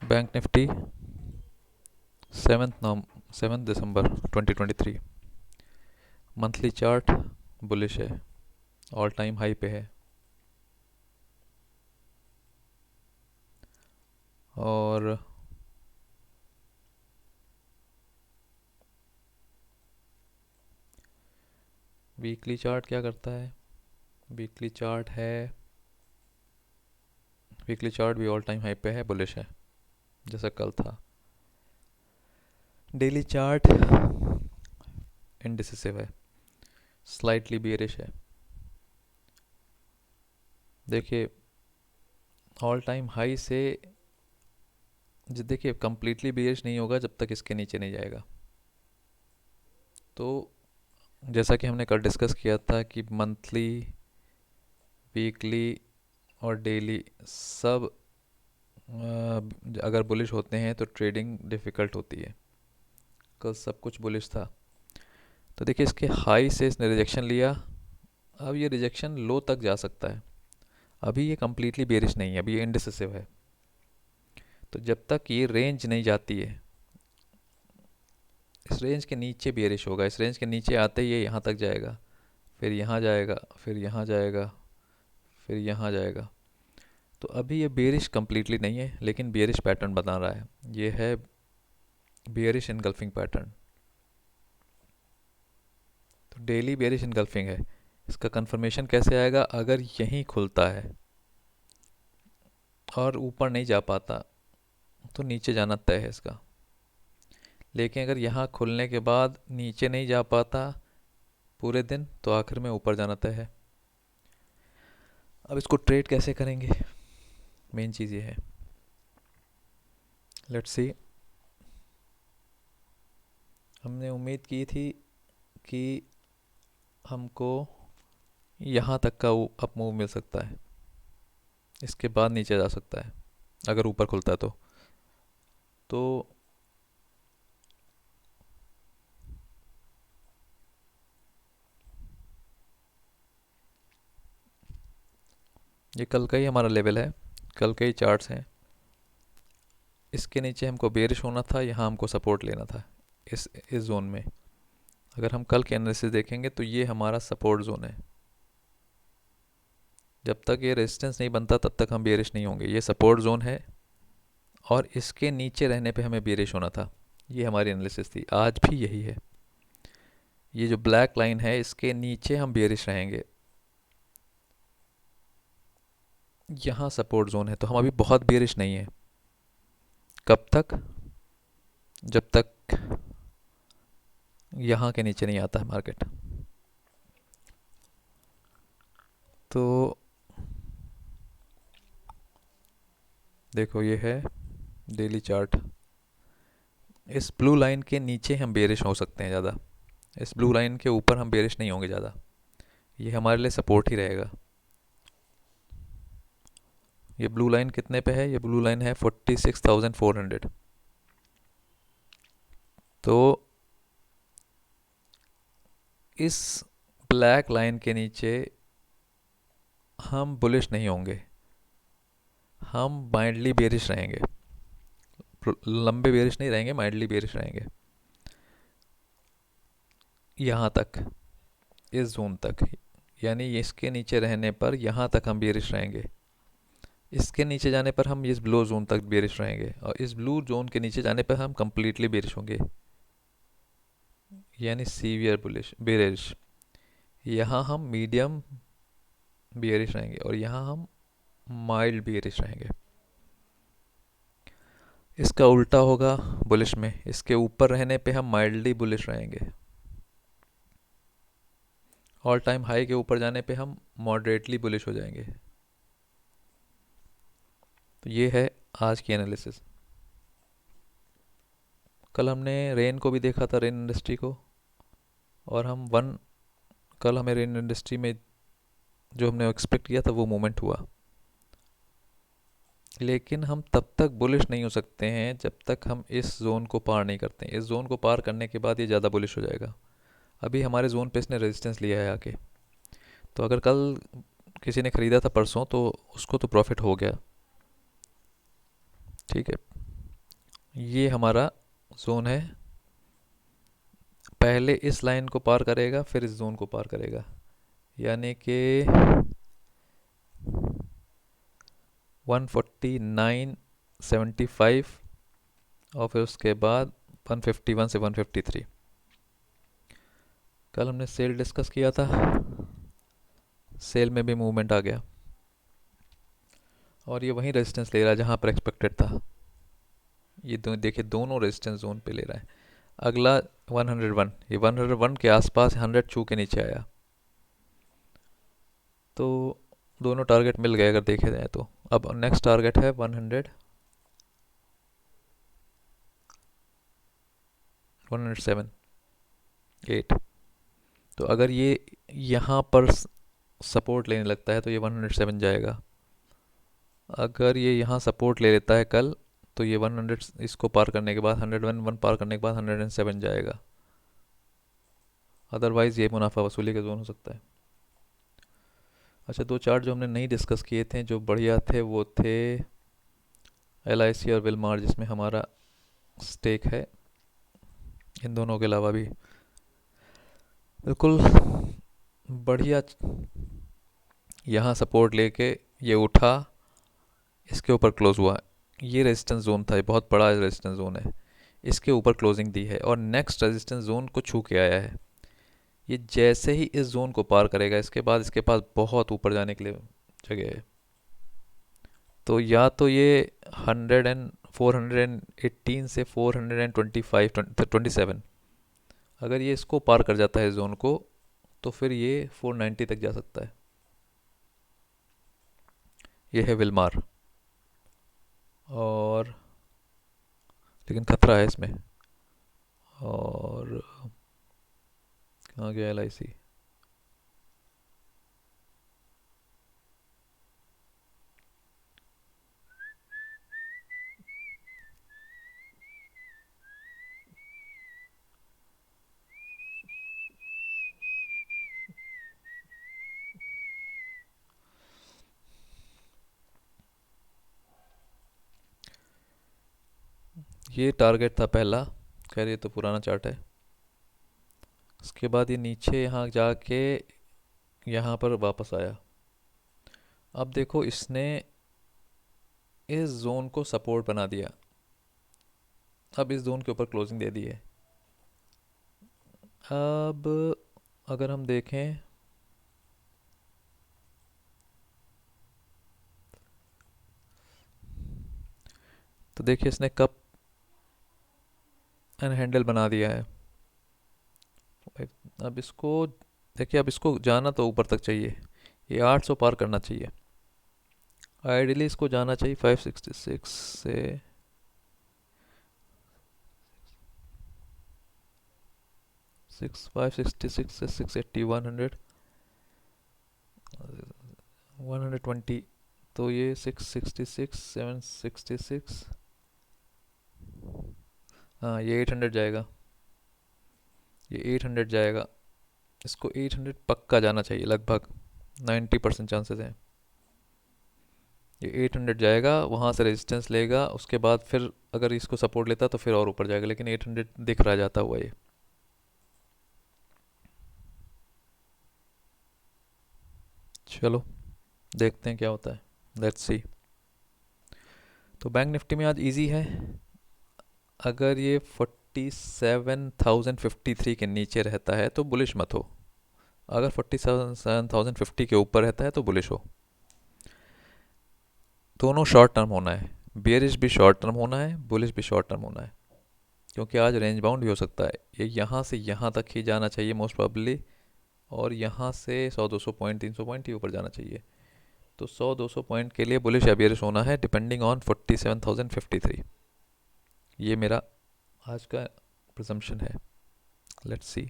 Bank Nifty 7 दिसंबर 2023। Monthly chart bullish है, all time high पे है। और वीकली चार्ट क्या करता है? वीकली चार्ट है, वीकली चार्ट भी ऑल टाइम हाई पे है, बुलिश है जैसा कल था। डेली चार्ट इंडिसिसिव है, स्लाइटली बियरिश है। देखिए ऑल टाइम हाई से देखिए कंप्लीटली बियरिश नहीं होगा जब तक इसके नीचे नहीं जाएगा। तो जैसा कि हमने कल डिस्कस किया था कि मंथली, वीकली और डेली सब अगर बुलिश होते हैं तो ट्रेडिंग डिफ़िकल्ट होती है। कल सब कुछ बुलिश था। तो देखिए इसके हाई से इसने रिजेक्शन लिया, अब ये रिजेक्शन लो तक जा सकता है। अभी ये कम्प्लीटली बेरिश नहीं है, अभी ये इंडिसिसिव है। तो जब तक ये रेंज नहीं जाती है, इस रेंज के नीचे बेरिश होगा। इस रेंज के नीचे आते ही ये यहाँ तक जाएगा, फिर यहाँ जाएगा, फिर यहाँ जाएगा, फिर यहाँ जाएगा। तो अभी ये बेरिश कम्प्लीटली नहीं है, लेकिन बेरिश पैटर्न बना रहा है। ये है बेरिश इनगल्फिंग पैटर्न। तो डेली बेरिश इनगल्फिंग है। इसका कंफर्मेशन कैसे आएगा? अगर यहीं खुलता है और ऊपर नहीं जा पाता तो नीचे जाना तय है इसका। लेकिन अगर यहाँ खुलने के बाद नीचे नहीं जा पाता पूरे दिन तो आखिर में ऊपर जाना तय है। अब इसको ट्रेड कैसे करेंगे, मेन चीज़ ये है। लेट्स सी, हमने उम्मीद की थी कि हमको यहाँ तक का अप मूव मिल सकता है, इसके बाद नीचे जा सकता है अगर ऊपर खुलता है तो ये कल का ही हमारा लेवल है, कल के ही चार्ट्स हैं। इसके नीचे हमको बेरिश होना था, यहाँ हमको सपोर्ट लेना था इस जोन में। अगर हम कल के एनालिसिस देखेंगे तो ये हमारा सपोर्ट जोन है। जब तक ये रेजिस्टेंस नहीं बनता तब तक हम बेरिश नहीं होंगे। ये सपोर्ट जोन है और इसके नीचे रहने पे हमें बेरिश होना था। ये हमारी एनालिसिस थी, आज भी यही है। ये जो ब्लैक लाइन है इसके नीचे हम बेरिश रहेंगे। यहाँ सपोर्ट जोन है, तो हम अभी बहुत बेरिश नहीं है। कब तक? जब तक यहाँ के नीचे नहीं आता है मार्केट। तो देखो ये है डेली चार्ट। इस ब्लू लाइन के नीचे हम बेरिश हो सकते हैं ज़्यादा, इस ब्लू लाइन के ऊपर हम बेरिश नहीं होंगे ज़्यादा। ये हमारे लिए सपोर्ट ही रहेगा। ये ब्लू लाइन कितने पे है? ये ब्लू लाइन है 46,400। तो इस ब्लैक लाइन के नीचे हम बुलिश नहीं होंगे, हम माइल्डली बेरिश रहेंगे। लंबे बेरिश नहीं रहेंगे, माइल्डली बेरिश रहेंगे यहाँ तक, इस जोन तक। यानी इसके नीचे रहने पर यहाँ तक हम बेरिश रहेंगे। इसके नीचे जाने पर हम इस ब्लू जोन तक बेरिश रहेंगे, और इस ब्लू जोन के नीचे जाने पर हम कंप्लीटली बेरिश होंगे, यानी सीवियर बुलिश बेरिश। यहाँ हम मीडियम बेरिश रहेंगे और यहाँ हम माइल्ड बेरिश रहेंगे। इसका उल्टा होगा बुलिश में, इसके ऊपर रहने पे हम माइल्डली बुलिश रहेंगे। ऑल टाइम हाई के ऊपर जाने पे हम मॉडरेटली बुलिश हो जाएंगे। तो ये है आज की एनालिसिस। कल हमने रेन को भी देखा था, रेन इंडस्ट्री को, और हम कल हमें रेन इंडस्ट्री में जो हमने एक्सपेक्ट किया था वो मूवमेंट हुआ। लेकिन हम तब तक बुलिश नहीं हो सकते हैं जब तक हम इस जोन को पार नहीं करते हैं। इस जोन को पार करने के बाद ये ज़्यादा बुलिश हो जाएगा। अभी हमारे जोन पे इसने रेजिस्टेंस लिया है आके। तो अगर कल किसी ने ख़रीदा था परसों तो उसको तो प्रॉफिट हो गया, ठीक है। ये हमारा जोन है, पहले इस लाइन को पार करेगा फिर इस जोन को पार करेगा, यानी कि 149.75 और फिर उसके बाद 151 से 153। कल हमने सेल डिस्कस किया था, सेल में भी मूवमेंट आ गया और ये वही रेजिस्टेंस ले रहा है जहाँ पर एक्सपेक्टेड था। ये देखिए दोनों रेजिस्टेंस जोन पे ले रहा है। अगला 101, ये 101 के आसपास 100 छू के नीचे आया, तो दोनों टारगेट मिल गए अगर देखे जाए तो। अब नेक्स्ट टारगेट है 107, 8। तो अगर ये यहाँ पर सपोर्ट लेने लगता है तो ये 107 जाएगा। अगर ये यहाँ सपोर्ट ले लेता है कल तो ये 100 इसको पार करने के बाद 101 पार करने के बाद 107 जाएगा। अदरवाइज़ ये मुनाफा वसूली का जोन हो सकता है। अच्छा, दो चार्ट जो हमने नहीं डिस्कस किए थे जो बढ़िया थे वो थे LIC और विलमार, जिसमें हमारा स्टेक है। इन दोनों के अलावा भी बिल्कुल बढ़िया, यहाँ सपोर्ट लेके ये उठा, इसके ऊपर क्लोज हुआ। ये रेजिस्टेंस जोन था, ये बहुत बड़ा रेजिस्टेंस जोन है, इसके ऊपर क्लोजिंग दी है और नेक्स्ट रेजिस्टेंस जोन को छू के आया है। ये जैसे ही इस जोन को पार करेगा इसके बाद इसके पास बहुत ऊपर जाने के लिए जगह है। तो या तो ये 418 से 427, अगर ये इसको पार कर जाता है जोन को तो फिर ये 490 तक जा सकता है। ये है विलमार, और लेकिन खतरा है इसमें। और कहाँ गया LIC? ये टारगेट था पहला, खैर ये तो पुराना चार्ट है। उसके बाद ये नीचे यहाँ जाके यहाँ पर वापस आया। अब देखो इसने इस जोन को सपोर्ट बना दिया, अब इस जोन के ऊपर क्लोजिंग दे दी है। अब अगर हम देखें तो देखिए इसने कब हैंडल बना दिया है। अब इसको देखिए, अब इसको जाना तो ऊपर तक चाहिए, ये 800 पार करना चाहिए। आइडियली इसको जाना चाहिए 566 से 566 से 680, 120। तो ये 666, 766, हाँ ये 800 जाएगा, ये 800 जाएगा। इसको 800 पक्का जाना चाहिए, लगभग 90% चांसेस हैं। ये 800 जाएगा, वहाँ से रेजिस्टेंस लेगा, उसके बाद फिर अगर इसको सपोर्ट लेता तो फिर और ऊपर जाएगा, लेकिन 800 दिख रहा जाता हुआ ये। चलो देखते हैं क्या होता है, लेट्स सी। तो बैंक निफ्टी में आज इजी है, अगर ये 47,053 के नीचे रहता है तो बुलिश मत हो, अगर 47,050 के ऊपर रहता है तो बुलिश हो। दोनों शॉर्ट टर्म होना है, बियरिश भी शॉर्ट टर्म होना है, बुलिश भी शॉर्ट टर्म होना है, क्योंकि आज रेंज बाउंड भी हो सकता है। ये यहाँ से यहाँ तक ही जाना चाहिए मोस्ट प्रॉब्ली, और यहाँ से 100-200 पॉइंट 300 पॉइंट ही ऊपर जाना चाहिए। तो 100-200 पॉइंट के लिए बुलिश या बियरिश होना है डिपेंडिंग ऑन 47,053। ये मेरा आज का प्रजम्पशन है, लेट्स सी।